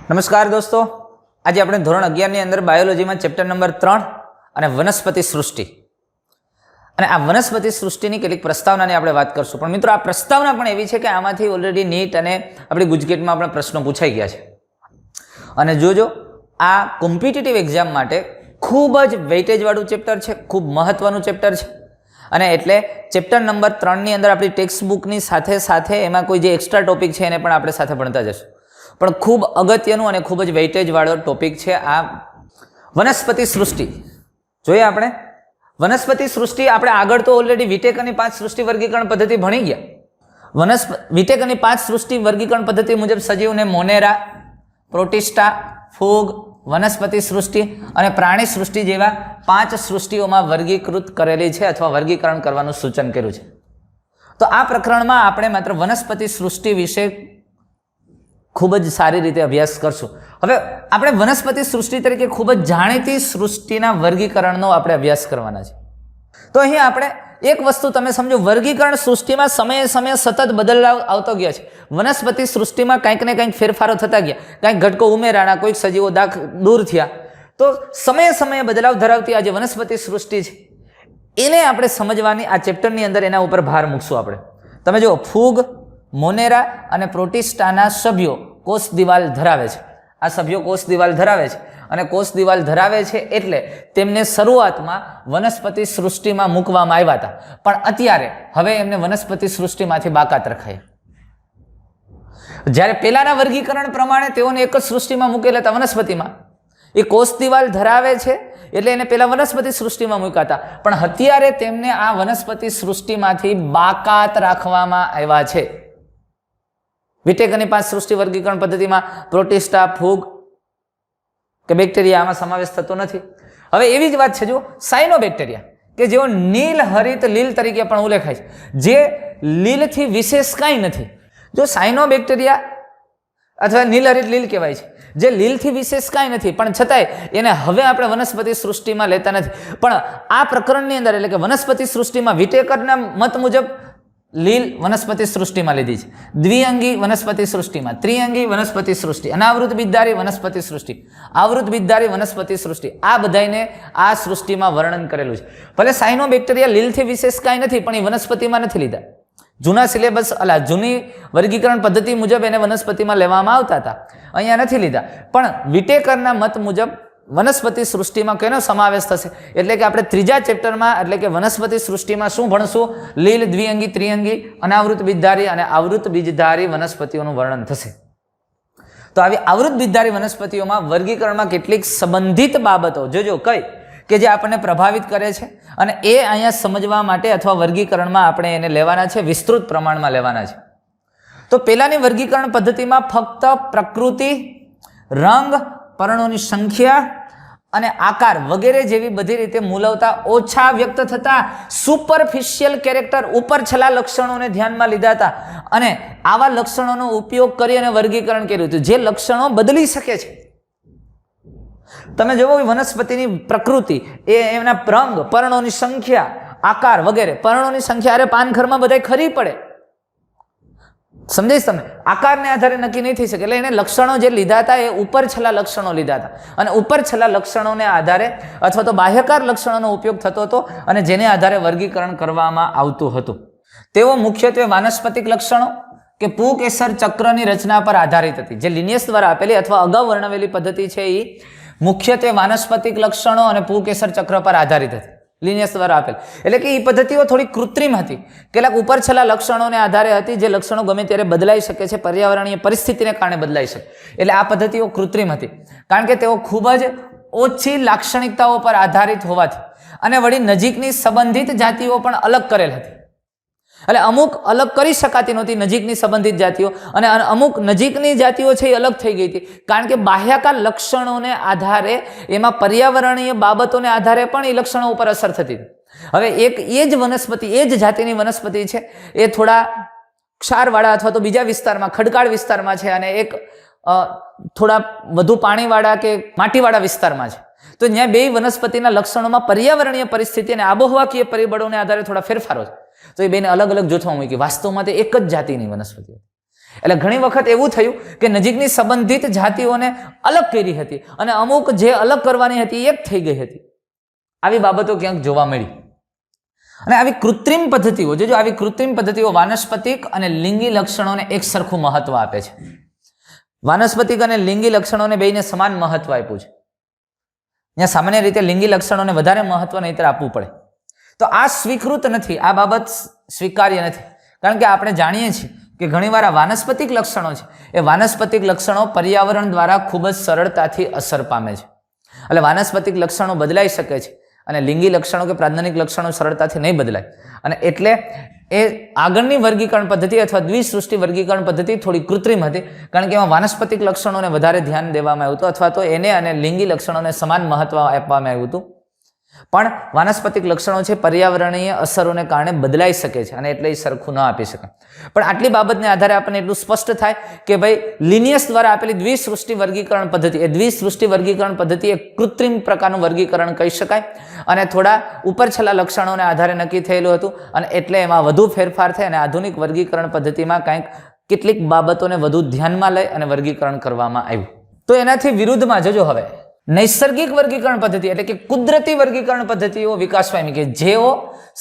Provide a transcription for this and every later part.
નમસ્કાર દોસ્તો, આજે આપણે ધોરણ 11 ની અંદર બાયોલોજીમાં ચેપ્ટર નંબર 3 અને વનસ્પતિ સૃષ્ટિ અને આ વનસ્પતિ સૃષ્ટિની કેટલીક પ્રસ્તાવનાની આપણે વાત કરશું. પણ મિત્રો, આ પ્રસ્તાવના પણ એવી છે કે આમાંથી ઓલરેડી નીટ અને આપણી ગુજકેટમાં પણ પ્રશ્નો પૂછાઈ ગયા છે. અને જોજો, આ કોમ્પિટિટિવ એક્ઝામ માટે ખૂબ જ વેઇટેજ વાળું ચેપ્ટર છે, ખૂબ મહત્વનું ચેપ્ટર છે. અને એટલે ચેપ્ટર નંબર 3 ની અંદર આપણી ટેક્સ્ટ બુકની સાથે સાથે એમાં કોઈ જે એક્સ્ટ્રા ટોપિક છે એને પણ આપણે સાથે ભણતા જશું. પણ ખૂબ અગત્યનું અને ખૂબ જ વેઇટેજ વાળો ટોપિક છે આ વનસ્પતિ સૃષ્ટિ. જોઈએ આપણે વનસ્પતિ સૃષ્ટિ. આપણે આગળ તો ઓલરેડી વિટેક અને 5 સૃષ્ટિ વર્ગીકરણ પદ્ધતિ ભણી ગયા. વિટેક અને 5 સૃષ્ટિ વર્ગીકરણ પદ્ધતિ મુજબ સજીવને મોનેરા, પ્રોટિસ્ટા, ફૂગ, વનસ્પતિ સૃષ્ટિ અને પ્રાણી સૃષ્ટિ જેવા 5 સૃષ્ટિઓમાં વર્ગીકૃત કરેલી છે અથવા વર્ગીકરણ કરવાનું સૂચન કર્યું છે. તો આ પ્રકરણમાં આપણે માત્ર વનસ્પતિ સૃષ્ટિ વિશે ખૂબ જ સારી રીતે અભ્યાસ કરશું. હવે આપણે વનસ્પતિ સૃષ્ટિ તરીકે ખૂબ જ જાણીતી સૃષ્ટિના વર્ગીકરણનો આપણે અભ્યાસ કરવાના છે. તો અહીં આપણે એક વસ્તુ તમે સમજો, વર્ગીકરણ સૃષ્ટિમાં સમયે સમયે સતત બદલાવ આવતો ગયા છે. વનસ્પતિ સૃષ્ટિમાં કંઈક ને કંઈક ફેરફારો થતા ગયા, કંઈક ઘટકો ઉમેરાણા, કોઈક સજીવો દૂર થયા. તો સમયે સમયે બદલાવ ધરાવતી આ જે વનસ્પતિ સૃષ્ટિ છે એને આપણે સમજવાની આ ચેપ્ટરની અંદર એના ઉપર ભાર મૂકશું આપણે. તમે જુઓ, ફૂગ, મોનેરા અને પ્રોટિસ્ટાના સભ્યો કોષ દિવાલ ધરાવે છે. આ સભ્યો કોષ દિવાલ ધરાવે છે અને કોષ દિવાલ ધરાવે છે એટલે તેમને શરૂઆતમાં વનસ્પતિ સૃષ્ટિમાં મૂકવામાં આવ્યા હતા, પણ અત્યારે હવે એમને વનસ્પતિ સૃષ્ટિમાંથી બાકાત રખાયા. જ્યારે પહેલાના વર્ગીકરણ પ્રમાણે તેઓને એક જ સૃષ્ટિમાં મૂકેલા હતા, વનસ્પતિમાં. એ કોષ દિવાલ ધરાવે છે એટલે એને પહેલા વનસ્પતિ સૃષ્ટિમાં મૂક્યા હતા, પણ અત્યારે તેમને આ વનસ્પતિ સૃષ્ટિમાંથી બાકાત રાખવામાં આવ્યા છે. વિટેક અને 5 સૃષ્ટિ વર્ગીકરણ પદ્ધતિમાં પ્રોટિસ્ટા, ફૂગ કે બેક્ટેરિયા આમાં સમાવેશ થતો નથી. હવે એવી જ વાત છે, જો સાયનોબેક્ટેરિયા કે જેઓ નીલ હરિત લીલ તરીકે પણ ઉલ્લેખાય છે, જે લીલથી વિશેષ કાંઈ નથી. જો સાયનોબેક્ટેરિયા અથવા નીલ હરિત લીલ કહેવાય છે, જે લીલથી વિશેષ કાંઈ નથી, પણ છતાંય એને હવે આપણે વનસ્પતિ સૃષ્ટિમાં લેતા નથી. પણ આ પ્રકરણની અંદર એટલે કે વનસ્પતિ સૃષ્ટિમાં વિટેકરના મત મુજબ લીલ વનસ્પતિ સૃષ્ટિમાં લીધી છે, દ્વિઅંગી વનસ્પતિ સૃષ્ટિમાં, ત્રિઅંગી વનસ્પતિ સૃષ્ટિ, અનાવૃત બીજધારી વનસ્પતિ સૃષ્ટિ, આવૃત બીજધારી વનસ્પતિ સૃષ્ટિ, આ બધાને આ સૃષ્ટિમાં વર્ણન કરેલું છે. ભલે સાયનોબેક્ટેરિયા લીલથી વિશેષ કાંઈ નથી, પણ એ વનસ્પતિમાં નથી લીધા. જૂના સિલેબસ જૂની વર્ગીકરણ પદ્ધતિ મુજબ એને વનસ્પતિમાં લેવામાં આવતા હતા, અહીંયા નથી લીધા. પણ વિટેકરના મત મુજબ વનસ્પતિ સૃષ્ટિમાં કેનો સમાવેશ થશે, એટલે કે આપણે ત્રીજા ચેપ્ટરમાં એટલે કે વનસ્પતિ સૃષ્ટિમાં શું ભણશું? લીલ, દ્વિઅંગી, ત્રિઅંગી, અનાવૃત બીજધારી અને આવૃત બીજધારી વનસ્પતિઓનું વર્ણન થશે. તો આવી આવૃત બીજધારી વનસ્પતિઓમાં વર્ગીકરણમાં કેટલીક સંબંધિત બાબતો જોજો કઈ કે જે આપણને પ્રભાવિત કરે છે, અને એ અહીંયા સમજવા માટે અથવા વર્ગીકરણમાં આપણે એને લેવાના છે, વિસ્તૃત પ્રમાણમાં લેવાના છે. તો પહેલાની વર્ગીકરણ પદ્ધતિમાં ફક્ત પ્રકૃતિ, રંગ, પર્ણોની સંખ્યા અને આકાર વગેરે જેવી બધી રીતે મૂલવતા ઓછા વ્યક્ત થતા સુપરફિશિયલ કેરેક્ટર, ઉપરછલા લક્ષણોને ધ્યાનમાં લીધા હતા, અને આવા લક્ષણોનો ઉપયોગ કરી અને વર્ગીકરણ કર્યું હતું, જે લક્ષણો બદલી શકે છે. તમે જુઓ, વનસ્પતિની પ્રકૃતિ, એના રંગ, પર્ણોની સંખ્યા, આકાર વગેરે. પર્ણોની સંખ્યા અરે પાનખરમાં બધા ખરી પડે, સમજાઈશ તમે? આકારને આધારે નક્કી નહીં થઈ શકે. એટલે એને લક્ષણો જે લીધા હતા એ ઉપરછલા લક્ષણો લીધા હતા, અને ઉપરછલા લક્ષણોને આધારે અથવા તો બાહ્યકાર લક્ષણોનો ઉપયોગ થતો હતો, અને જેને આધારે વર્ગીકરણ કરવામાં આવતું હતું. તેઓ મુખ્યત્વે વાનસ્પતિક લક્ષણો કે પુંકેસર ચક્રની રચના પર આધારિત હતી. જે લિનિયસ દ્વારા આપેલી અથવા અગાઉ વર્ણવેલી પદ્ધતિ છે એ મુખ્યત્વે વાનસ્પતિક લક્ષણો અને પુંકેસર ચક્ર પર આધારિત હતી, લિનિયસ દ્વારા આપેલ. એટલે કે એ પદ્ધતિઓ થોડી કૃત્રિમ હતી, કેટલાક ઉપરછલા લક્ષણોને આધારે હતી, જે લક્ષણો ગમે ત્યારે બદલાઈ શકે છે, પર્યાવરણીય પરિસ્થિતિને કારણે બદલાઈ શકે. એટલે આ પદ્ધતિઓ કૃત્રિમ હતી, કારણ કે તેઓ ખૂબ જ ઓછી લાક્ષણિકતાઓ પર આધારિત હોવાથી, અને વળી નજીકની સંબંધિત જાતિઓ પણ અલગ કરેલ હતી. એટલે અમુક અલગ કરી શકાતી નહોતી નજીકની સંબંધિત જાતિઓ, અને અમુક નજીકની જાતિઓ છે એ અલગ થઈ ગઈ હતી, કારણ કે બાહ્યાકાર લક્ષણોને આધારે, એમાં પર્યાવરણીય બાબતોને આધારે પણ એ લક્ષણો ઉપર અસર થતી હતી. હવે એક એ જ વનસ્પતિ, એ જ જાતિની વનસ્પતિ છે, એ થોડા ક્ષારવાળા અથવા તો બીજા વિસ્તારમાં, ખડકાળ વિસ્તારમાં છે, અને એક થોડા વધુ પાણીવાળા કે માટીવાળા વિસ્તારમાં છે. તો ત્યાં બે વનસ્પતિના લક્ષણોમાં પર્યાવરણીય પરિસ્થિતિ અને આબોહવાકીય પરિબળોને આધારે થોડા ફેરફારો છે. તો એ બેને અલગ અલગ જૂથમાં મૂકી. વાસ્તવમાં તે એક જ જાતિની વનસ્પતિ હતી. એટલે ઘણી વખત એવું થયું કે નજીકની સંબંધિત જાતિઓને અલગ કરી હતી અને અમુક જે અલગ કરવાની હતી એક થઈ ગઈ હતી. આવી બાબતો ક્યાંક જોવા મળી. અને આવી કૃત્રિમ પદ્ધતિઓ જોજો, આવી કૃત્રિમ પદ્ધતિઓ વાનસ્પતિક અને લિંગી લક્ષણોને એક સરખું મહત્વ આપે છે. વાનસ્પતિક અને લિંગી લક્ષણોને બેયને સમાન મહત્વ આપ્યું છે. અહીંયા સામાન્ય રીતે લિંગી લક્ષણોને વધારે મહત્વ નહીંતર આપવું પડે. તો આ સ્વીકૃત નથી, આ બાબત સ્વીકાર્ય નથી. કારણ કે આપણે જાણીએ છીએ કે ઘણીવાર આ વાનસ્પતિક લક્ષણો છે એ વાનસ્પતિક લક્ષણો પર્યાવરણ દ્વારા ખૂબ જ સરળતાથી અસર પામે છે. એટલે વાનસ્પતિક લક્ષણો બદલાઈ શકે છે અને લિંગી લક્ષણો કે પ્રાજ્ઞાનિક લક્ષણો સરળતાથી નહીં બદલાય. અને એટલે એ આગળની વર્ગીકરણ પદ્ધતિ અથવા દ્વિસૃષ્ટિ વર્ગીકરણ પદ્ધતિ થોડી કૃત્રિમ હતી, કારણ કે એમાં વાનસ્પતિક લક્ષણોને વધારે ધ્યાન દેવામાં આવ્યું હતું અથવા તો એને અને લિંગી લક્ષણોને સમાન મહત્વ આપવામાં આવ્યું હતું. પણ વાનસ્પતિક લક્ષણો છે પર્યાવરણીય અસરોને કારણે બદલાઈ શકે છે અને એટલે એ સરખું ન આપી શકાય. પણ આટલી બાબતને આધારે આપણને એટલું સ્પષ્ટ થાય કે ભાઈ લિનિયસ દ્વારા આપેલી દ્વિસૃષ્ટિ વર્ગીકરણ પદ્ધતિ, એ દ્વિસૃષ્ટિ વર્ગીકરણ પદ્ધતિ એક કૃત્રિમ પ્રકારનું વર્ગીકરણ કહી શકાય અને થોડા ઉપરછલ્લા લક્ષણોને આધારે નક્કી થયેલું હતું અને એટલે એમાં વધુ ફેરફાર થાય અને આધુનિક વર્ગીકરણ પદ્ધતિમાં કેટલીક બાબતોને વધુ ધ્યાનમાં લઈ અને વર્ગીકરણ કરવામાં આવ્યું. તો એનાથી વિરુદ્ધમાં જોજો હવે નૈસર્ગિક વર્ગીકરણ પદ્ધતિ એટલે કે કુદરતી વર્ગીકરણ પદ્ધતિઓ વિકાસ પામી કે જેઓ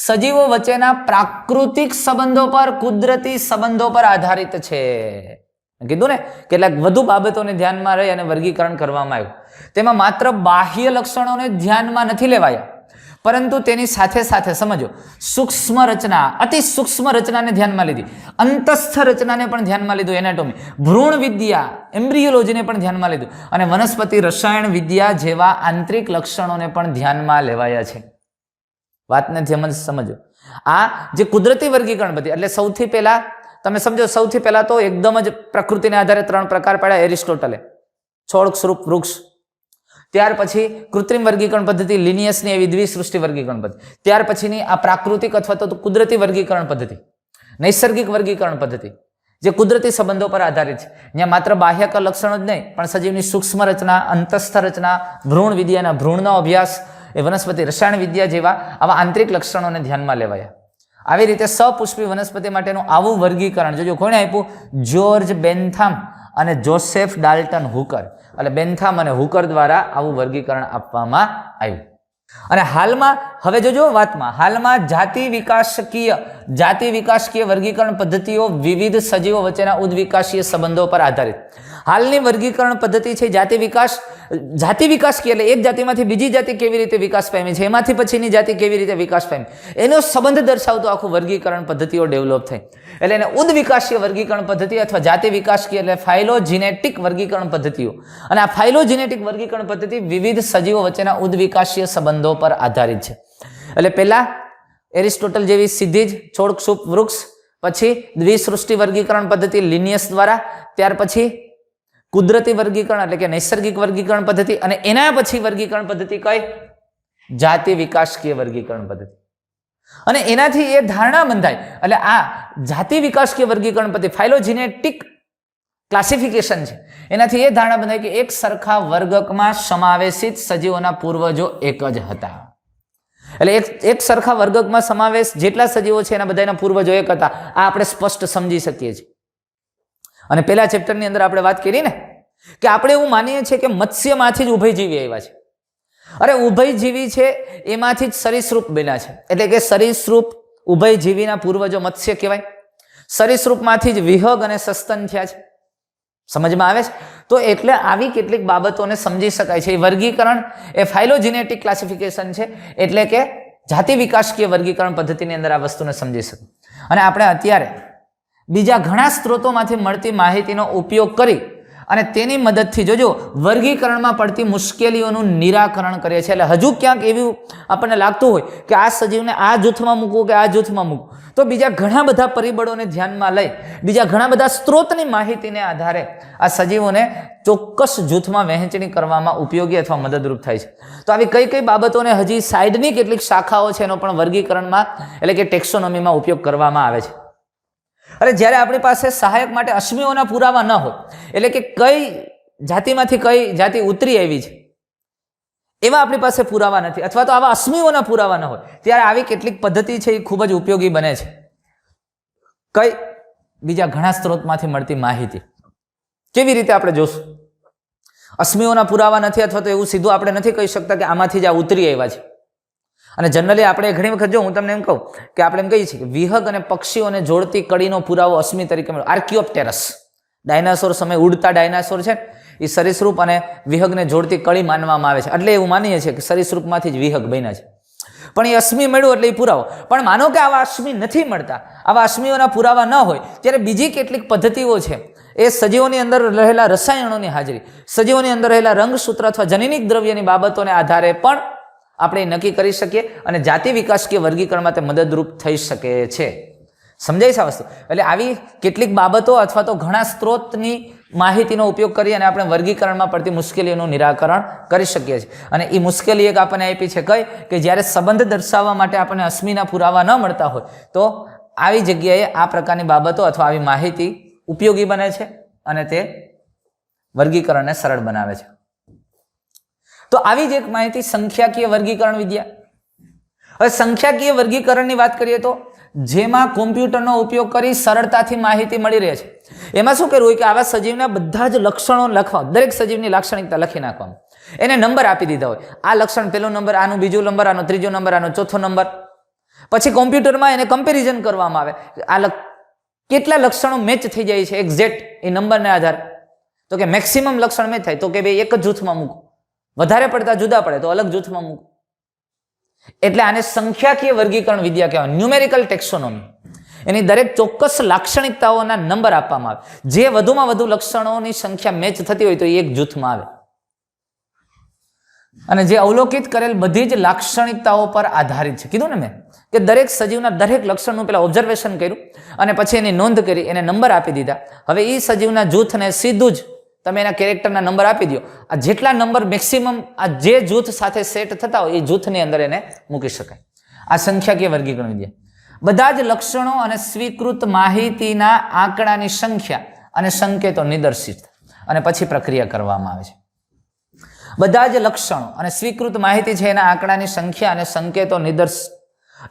સજીવો વચ્ચેના પ્રાકૃતિક સંબંધો પર, કુદરતી સંબંધો પર આધારિત છે. કીધું ને કેટલાક વધુ બાબતોને ધ્યાનમાં રહી અને વર્ગીકરણ કરવામાં આવ્યું. તેમાં માત્ર બાહ્ય લક્ષણોને ધ્યાનમાં નથી લેવાયા, પરંતુ તેની સાથે સાથે સમજો સૂક્ષ્મ રચના, અતિ સૂક્ષ્મ રચનાને ધ્યાનમાં લીધી, અંતસ્થ રચનાને પણ ધ્યાનમાં લીધું, એનાટોમી, ભ્રૂણ વિદ્યા, એમ્બ્રિયોલોજીને પણ ધ્યાનમાં લીધું અને વનસ્પતિ રસાયણ વિદ્યા જેવા આંતરિક લક્ષણોને પણ ધ્યાનમાં લેવાયા છે. વાતને સમજો. આ જે કુદરતી વર્ગીકરણ પદ્ધતિ એટલે સૌથી પહેલા તમે સમજો, સૌથી પહેલા તો એકદમ જ પ્રકૃતિને આધારે 3 પ્રકાર પાડ્યા એરિસ્ટોટલે, છોડ, ક્ષુપ, વૃક્ષ. ત્યાર પછી કૃત્રિમ વર્ગીકરણ પદ્ધતિ લિનિયસની એવી દ્વિસૃષ્ટિ વર્ગીકરણ પદ્ધતિ. ત્યાર પછીની આ પ્રાકૃતિક અથવા તો કુદરતી વર્ગીકરણ પદ્ધતિ, નૈસર્ગિક વર્ગીકરણ પદ્ધતિ જે કુદરતી સંબંધો પર આધારિત છે. અહીંયા માત્ર બાહ્યક લક્ષણો જ નહીં પણ સજીવની સૂક્ષ્મ રચના, અંતસ્થ રચના, ભ્રૂણ વિદ્યાના ભ્રૂણનો અભ્યાસ, એ વનસ્પતિ રસાયણ વિદ્યા જેવા આવા આંતરિક લક્ષણોને ધ્યાનમાં લેવાયા. આવી રીતે સપુષ્પી વનસ્પતિ માટેનું આવું વર્ગીકરણ જોજો કોણે આપ્યું? જ્યોર્જ બેન્થામ અને જોસેફ ડાલ્ટન હુકર. એટલે બેન્થામ અને હુકર દ્વારા આવું વર્ગીકરણ આપવામાં આવ્યું. અને હાલમાં હવે જોજો વાતમાં, હાલમાં જાતિ વિકાસકીય વર્ગીકરણ પદ્ધતિઓ વિવિધ સજીવો વચ્ચેના ઉદ્વિકાસીય સંબંધો પર આધારિત. હાલની વર્ગીકરણ પદ્ધતિ છે જાતિ વિકાસકીય એટલે એક જાતિમાંથી બીજી જાતિ કેવી રીતે વિકાસ પામી છે, એમાંથી પછીની જાતિ કેવી રીતે વિકાસ પામી, એનો સંબંધ દર્શાવતો આખું વર્ગીકરણ પદ્ધતિઓ ડેવલપ થઈ. એટલે એને ઉદ્વિકાસીય વર્ગીકરણ પદ્ધતિ અથવા જાતિ વિકાસકીય એટલે ફાઇલોજિનેટિક વર્ગીકરણ પદ્ધતિઓ. અને આ ફાઇલોજિનેટિક વર્ગીકરણ પદ્ધતિ વિવિધ સજીવો વચ્ચેના ઉદ્વિકાસીય સંબંધો પર આધારિત છે. એટલે પહેલા એરિસ્ટોટલ જેવી સીધી જ છોડ, ક્ષુપ, વૃક્ષ, પછી દ્વિસૃષ્ટિ વર્ગીકરણ પદ્ધતિ લિનિયસ દ્વારા, ત્યાર પછી કુદરતી વર્ગીકરણ એટલે કે નૈસર્ગિક વર્ગીકરણ પદ્ધતિ અને એના પછી વર્ગીકરણ પદ્ધતિ કઈ? જાતિ વિકાસકીય વર્ગીકરણ પદ્ધતિ. અને એનાથી એ ધારણા બંધાય, એટલે આ જાતિ વિકાસકીય વર્ગીકરણ પદ્ધતિ ફાઇલોજિનેટિક ક્લાસિફિકેશન છે, એનાથી એ ધારણા બંધાય કે એક સરખા વર્ગકમાં સમાવેશિત સજીવોના પૂર્વજો એક જ હતા. એટલે એક સરખા વર્ગકમાં સમાવેશ જેટલા સજીવો છે એના બધાના પૂર્વજો એક હતા. આ આપણે સ્પષ્ટ સમજી શકીએ છીએ. અને પહેલા ચેપ્ટરની અંદર આપણે વાત કરી ને કે આપણે એવું માનીએ છીએ કે મત્સ્યમાંથી જ ઉભયજીવી આવ્યા છે. અરે ઉભયજીવી છે એમાંથી જ સરીસૃપ બન્યા છે. એટલે કે સરીસૃપ ઉભયજીવીના પૂર્વજો મત્સ્ય કહેવાય. સરીસૃપમાંથી જ વિહગ અને સસ્તન થયા છે. સમજમાં આવે છે? તો એટલે આવી કેટલીક બાબતોને સમજી શકાય છે. એ વર્ગીકરણ એ ફાઇલોજિનેટિક ક્લાસિફિકેશન છે, એટલે કે જાતિ વિકાસકીય વર્ગીકરણ પદ્ધતિની અંદર આ વસ્તુને સમજી શકે. અને આપણે અત્યારે બીજા ઘણા સ્ત્રોતોમાંથી મળતી માહિતીનો ઉપયોગ કરી અને તેની મદદથી જોજો વર્ગીકરણમાં પડતી મુશ્કેલીઓનું નિરાકરણ કરીએ છીએ. એટલે હજુ ક્યાંક એવું આપણને લાગતું હોય કે આ સજીવને આ જૂથમાં મૂકવું કે આ જૂથમાં મૂકવું, તો બીજા ઘણા બધા પરિબળોને ધ્યાનમાં લઈ, બીજા ઘણા બધા સ્ત્રોતની માહિતીને આધારે આ સજીવોને ચોક્કસ જૂથમાં વહેંચણી કરવામાં ઉપયોગી અથવા મદદરૂપ થાય છે. તો આવી કઈ કઈ બાબતોને હજી સાઈડની કેટલીક શાખાઓ છે એનો પણ વર્ગીકરણમાં એટલે કે ટેક્સોનોમીમાં ઉપયોગ કરવામાં આવે છે. અરે જ્યારે આપણી પાસે સહાયક માટે અશ્મિઓના પુરાવા ન હોય, એટલે કે કઈ જાતિમાંથી કઈ જાતિ ઉતરી આવી છે એવા આપણી પાસે પુરાવા નથી, અથવા તો આવા અશ્મિઓના પુરાવા ન હોય, ત્યારે આવી કેટલીક પદ્ધતિ છે એ ખૂબ જ ઉપયોગી બને છે. કઈ બીજા ઘણા સ્ત્રોતમાંથી મળતી માહિતી. કેવી રીતે આપણે જોશું? અશ્મિઓના પુરાવા નથી, અથવા તો એવું સીધું આપણે નથી કહી શકતા કે આમાંથી જ આ ઉતરી આવ્યા છે. અને જનરલી આપણે ઘણી વખત જો હું તમને એમ કહું કે આપણે એમ કહીએ છીએ કે વિહગ અને પક્ષીઓને જોડતી કડીનો પુરાવો અશ્મિ તરીકે મળ્યો. આર્કિયોપ્ટેરસ ડાયનાસોર સમય ઉડતા ડાયનાસોર છે એ સરીસૃપ અને વિહગને જોડતી કડી માનવામાં આવે છે. એટલે એવું માનીએ છીએ કે સરીસૃપમાંથી જ વિહગ બન્યા છે. પણ એ અશ્મિ મળ્યું એટલે એ પુરાવો. પણ માનો કે આવા અશ્મિ નથી મળતા, આવા અશ્મિઓના પુરાવા ન હોય, ત્યારે બીજી કેટલીક પદ્ધતિઓ છે. એ સજીવોની અંદર રહેલા રસાયણોની હાજરી, સજીવોની અંદર રહેલા રંગસૂત્ર અથવા જનીનિક દ્રવ્યની બાબતોને આધારે પણ આપણે નક્કી કરી શકીએ અને જાતિ વિકાસકીય વર્ગીકરણમાં તે મદદરૂપ થઈ શકે છે. સમજાય છે આ વસ્તુ? એટલે આવી કેટલીક બાબતો અથવા તો ઘણા સ્ત્રોતની માહિતીનો ઉપયોગ કરી અને આપણે વર્ગીકરણમાં પડતી મુશ્કેલીઓનું નિરાકરણ કરી શકીએ છીએ. અને એ મુશ્કેલી એક આપણને આપી છે કઈ, કે જ્યારે સંબંધ દર્શાવવા માટે આપણને અશ્મિના પુરાવા ન મળતા હોય તો આવી જગ્યાએ આ પ્રકારની બાબતો અથવા આવી માહિતી ઉપયોગી બને છે અને તે વર્ગીકરણને સરળ બનાવે છે. તો આવી જ એક માહિતી સંખ્યાકીય વર્ગીકરણ વિદ્યા. હવે સંખ્યાકીય વર્ગીકરણની વાત કરીએ તો જેમાં કોમ્પ્યુટરનો ઉપયોગ કરી સરળતાથી માહિતી મળી રહે છે. એમાં શું કરવું હોય કે આવા સજીવના બધા જ લક્ષણો લખવા, દરેક સજીવની લાક્ષણિકતા લખી નાખવાનું, એને નંબર આપી દીધા હોય. આ લક્ષણ પહેલો નંબર, આનું બીજો નંબર, આનો ત્રીજો નંબર, આનો ચોથો નંબર. પછી કોમ્પ્યુટરમાં એને કમ્પેરિઝન કરવામાં આવે, આ કેટલા લક્ષણો મેચ થઈ જાય છે એક્ઝેક્ટ એ નંબરને આધારે. તો કે મેક્સિમમ લક્ષણ મેચ થાય તો કે ભાઈ એક જ જૂથમાં મૂકો, વધારે પડતા જુદા પડે તો અલગ જૂથમાં મૂકો. એટલે આને સંખ્યાકીય વર્ગીકરણ વિદ્યા કહેવાય, ન્યુમેરિકલ ટેક્સોનોમી. એની દરેક ચોક્કસ લાક્ષણિકતાઓના નંબર આપવામાં આવે. જે વધુમાં વધુ લક્ષણોની સંખ્યા મેચ થતી હોય તો એ એક જૂથમાં આવે. અને જે અવલોકિત કરેલ બધી જ લાક્ષણિકતાઓ પર આધારિત છે. કીધું ને મેં કે દરેક સજીવના દરેક લક્ષણનું પેલા ઓબ્ઝર્વેશન કર્યું અને પછી એની નોંધ કરી, એને નંબર આપી દીધા. હવે એ સજીવના જૂથને સીધું જ તમે એના કેરેક્ટરના નંબર આપી દો. આ જેટલા નંબર મેક્સિમમ આ જે જૂથ સાથે સેટ થતા હોય એ જૂથની અંદર એને મૂકી શકાય. આ સંખ્યાકીય વર્ગીકરણ વિદ્યા. બધા જ લક્ષણો અને સ્વીકૃત માહિતીના આંકડાની સંખ્યા અને સંકેતો નિદર્શિત અને પછી પ્રક્રિયા કરવામાં આવે છે. બધા જ લક્ષણો અને સ્વીકૃત માહિતી છે એના આંકડાની સંખ્યા અને સંકેતો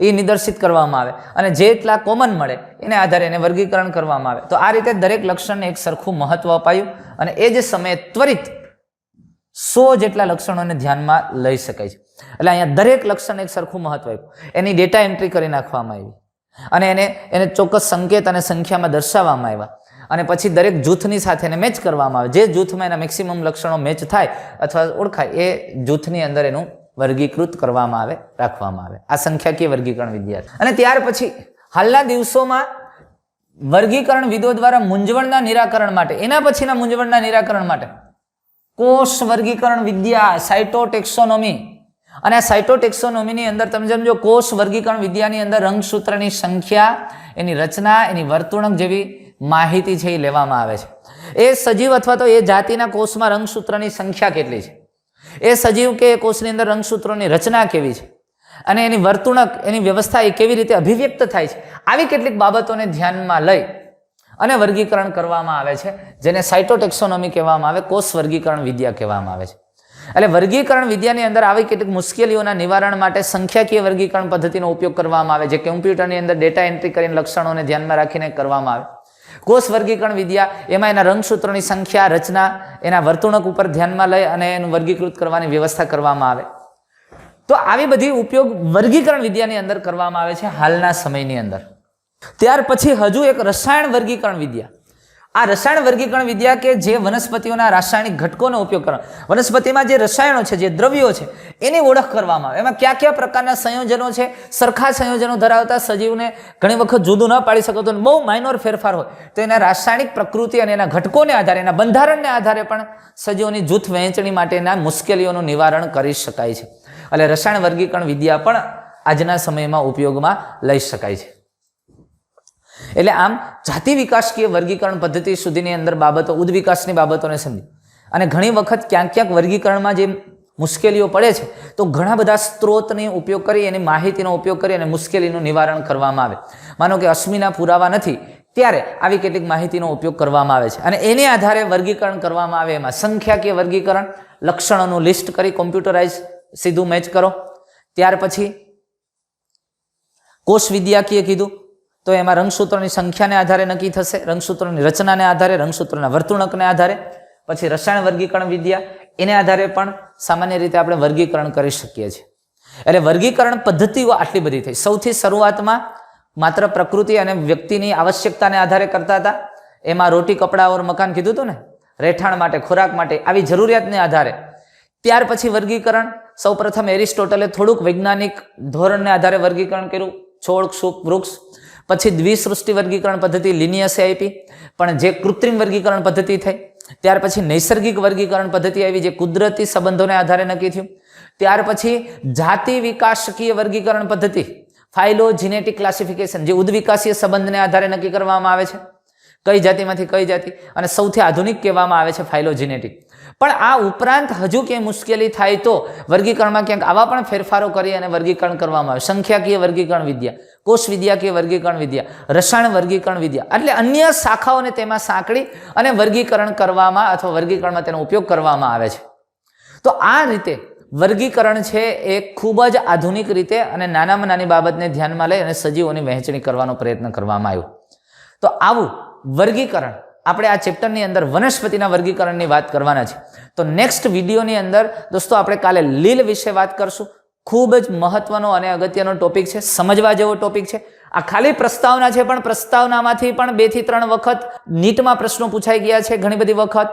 નિદર્શિત કરવામાં આવે અને જેટલા કોમન મળે એને આધારે એને વર્ગીકરણ કરવામાં આવે. તો આ રીતે દરેક લક્ષણને એક સરખું મહત્વ અપાયું અને એ જ સમયે ત્વરિત 100 જેટલા લક્ષણોને ધ્યાનમાં લઈ શકાય છે. એટલે અહીંયા દરેક લક્ષણ એક સરખું મહત્વ આપ્યું, એની ડેટા એન્ટ્રી કરી નાખવામાં આવી અને એને ચોક્કસ સંકેત અને સંખ્યામાં દર્શાવવામાં આવ્યા અને પછી દરેક જૂથની સાથે એને મેચ કરવામાં આવે. જે જૂથમાં એના મેક્સિમમ લક્ષણો મેચ થાય અથવા ઓળખાય એ જૂથની અંદર એનું વર્ગીકૃત કરવામાં આવે, રાખવામાં આવે. આ સંખ્યાકીય વર્ગીકરણ વિદ્યા. અને ત્યાર પછી હાલના દિવસોમાં વર્ગીકરણ વિદો દ્વારા મૂંઝવણના નિરાકરણ માટે, એના પછીના મૂંઝવણના નિરાકરણ માટે કોષ વર્ગીકરણ વિદ્યા, સાયટોટેક્સોનોમી. અને આ સાયટોટેક્સોનોમીની અંદર તમે સમજો કોષ વર્ગીકરણ વિદ્યાની અંદર રંગસૂત્રની સંખ્યા, એની રચના, એની વર્તુણક જેવી માહિતી છે એ લેવામાં આવે છે. એ સજીવ અથવા તો એ જાતિના કોષમાં રંગસૂત્રની સંખ્યા કેટલી છે, એ સજીવ કે કોષની અંદર રંગસૂત્રોની રચના કેવી છે અને એની વર્તુણક, એની વ્યવસ્થા એ કેવી રીતે અભિવ્યક્ત થાય છે, આવી કેટલીક બાબતોને ધ્યાનમાં લઈ અને વર્ગીકરણ કરવામાં આવે છે, જેને સાયટોટેક્સોનોમી કહેવામાં આવે, કોષ વર્ગીકરણ વિદ્યા કહેવામાં આવે છે. એટલે વર્ગીકરણ વિદ્યાની અંદર આવી કેટલીક મુશ્કેલીઓના નિવારણ માટે સંખ્યાકીય વર્ગીકરણ પદ્ધતિનો ઉપયોગ કરવામાં આવે, જે કોમ્પ્યુટરની અંદર ડેટા એન્ટ્રી કરીને લક્ષણોને ધ્યાનમાં રાખીને કરવામાં આવે. કોષ વર્ગીકરણ વિદ્યા એમાં એના રંગસૂત્રોની સંખ્યા, રચના, એના વર્તુણક ઉપર ધ્યાનમાં લઈ અને એનું વર્ગીકૃત કરવાની વ્યવસ્થા કરવામાં આવે. તો આવી બધી ઉપયોગ વર્ગીકરણ વિદ્યાની અંદર કરવામાં આવે છે હાલના સમયની અંદર. ત્યાર પછી હજુ એક રસાયણ વર્ગીકરણ વિદ્યા. આ રસાયણ વર્ગીકરણ વિદ્યા કે જે વનસ્પતિઓના રાસાયણિક ઘટકોનો ઉપયોગ કરવા, વનસ્પતિમાં જે રસાયણો છે, જે દ્રવ્યો છે એની ઓળખ કરવામાં આવે. એમાં કયા કયા પ્રકારના સંયોજનો છે, સરખા સંયોજનો ધરાવતા સજીવને ઘણી વખત જુદું ન પાડી શકો તો બહુ માઇનોર ફેરફાર હોય તો એના રાસાયણિક પ્રકૃતિ અને એના ઘટકોને આધારે, એના બંધારણને આધારે પણ સજીવોની જૂથ વહેંચણી માટેના મુશ્કેલીઓનું નિવારણ કરી શકાય છે. એટલે રસાયણ વર્ગીકરણ વિદ્યા પણ આજના સમયમાં ઉપયોગમાં લઈ શકાય છે. એટલે આમ જાતિ વિકાસકીય વર્ગીકરણ પદ્ધતિ સુધીની અંદર બાબતો, ઉદ્વિકાસની બાબતોને સમજી અને ઘણી વખત ક્યાંક ક્યાંક વર્ગીકરણમાં જે મુશ્કેલીઓ પડે છે તો ઘણા બધા સ્ત્રોતનો ઉપયોગ કરી, એની માહિતીનો ઉપયોગ કરી અને મુશ્કેલીનું નિવારણ કરવામાં આવે. માનો કે અશ્મિના પુરાવા નથી ત્યારે આવી કેટલીક માહિતીનો ઉપયોગ કરવામાં આવે છે અને એની આધારે વર્ગીકરણ કરવામાં આવે. એમાં સંખ્યાકીય વર્ગીકરણ, લક્ષણોનું લિસ્ટ કરી કોમ્પ્યુટરાઇઝ સીધું મેચ કરો. ત્યાર પછી કોષ વિદ્યાકીય કીધું, તો એમાં રંગસૂત્રોની સંખ્યાને આધારે નક્કી થશે, રંગસૂત્રોની રચનાને આધારે, રંગસૂત્રોના વર્તુણકને આધારે. પછી રસાયણ વર્ગીકરણ વિદ્યા, એને આધારે પણ સામાન્ય રીતે આપણે વર્ગીકરણ કરી શકીએ છીએ. એટલે વર્ગીકરણ પદ્ધતિઓ આટલી બધી થઈ. સૌથી શરૂઆતમાં માત્ર પ્રકૃતિ અને વ્યક્તિની આવશ્યકતાને આધારે કરતા હતા. એમાં રોટી, કપડાં ઓર મકાન કીધું હતું ને, રહેઠાણ માટે, ખોરાક માટે, આવી જરૂરિયાતને આધારે. ત્યાર પછી વર્ગીકરણ સૌપ્રથમ એરિસ્ટોટલે થોડુંક વૈજ્ઞાનિક ધોરણને આધારે વર્ગીકરણ કર્યું, છોડ, ક્ષુપ, વૃક્ષ. પછી દ્વિસૃષ્ટિ વર્ગીકરણ પદ્ધતિ લિનિયસે આપી, પણ જે કૃત્રિમ વર્ગીકરણ પદ્ધતિ થઈ. ત્યાર પછી નૈસર્ગિક વર્ગીકરણ પદ્ધતિ આવી, જે કુદરતી સંબંધોને આધારે નક્કી થયું. ત્યાર પછી જાતિ વિકાસકીય વર્ગીકરણ પદ્ધતિ, ફાઇલોજિનેટિક ક્લાસિફિકેશન, જે ઉદ્વિકાસીય સંબંધને આધારે નક્કી કરવામાં આવે છે, કઈ જાતિમાંથી કઈ જાતિ, અને સૌથી આધુનિક કહેવામાં આવે છે ફાઇલોજિનેટિક. પણ આ ઉપરાંત હજુ ક્યાંય મુશ્કેલી થાય તો વર્ગીકરણમાં ક્યાંક આવા પણ ફેરફારો કરી અને વર્ગીકરણ કરવામાં આવે. સંખ્યાકીય વર્ગીકરણ વિદ્યા, કોષ વિદ્યાકીય વર્ગીકરણ વિદ્યા, રસાયણ વર્ગીકરણ વિદ્યા, એટલે અન્ય શાખાઓને તેમાં સાંકળી અને વર્ગીકરણ કરવામાં અથવા વર્ગીકરણમાં તેનો ઉપયોગ કરવામાં આવે છે. તો આ રીતે વર્ગીકરણ છે એ ખૂબ જ આધુનિક રીતે અને નાનામાં નાની બાબતને ધ્યાનમાં લઈ અને સજીવોની વહેંચણી કરવાનો પ્રયત્ન કરવામાં આવ્યો. તો આવું વર્ગીકરણ આપણે આ ચેપ્ટરની અંદર વનસ્પતિના વર્ગીકરણની વાત કરવાના છે. તો નેક્સ્ટ વિડીયોની અંદર દોસ્તો આપણે કાલે લીલ વિશે વાત કરશું. ખૂબ જ મહત્વનો અને અગત્યનો ટોપિક છે, સમજવા જેવો ટોપિક છે. આ ખાલી પ્રસ્તાવના છે, પણ પ્રસ્તાવનામાંથી પણ 2 થી 3 વખત નીટમાં પ્રશ્નો પૂછાઈ ગયા છે. ઘણી બધી વખત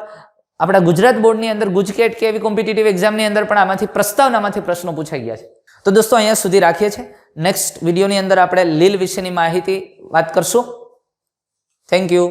આપણા ગુજરાત બોર્ડની અંદર ગુજકેટ કે એવી કોમ્પિટિટિવ એક્ઝામની અંદર પણ આમાંથી પ્રસ્તાવનામાંથી પ્રશ્નો પૂછાઈ ગયા છે. તો દોસ્તો અહીંયા સુધી રાખીએ છીએ. નેક્સ્ટ વિડીયોની અંદર આપણે લીલ વિશેની માહિતી વાત કરશું. Thank you.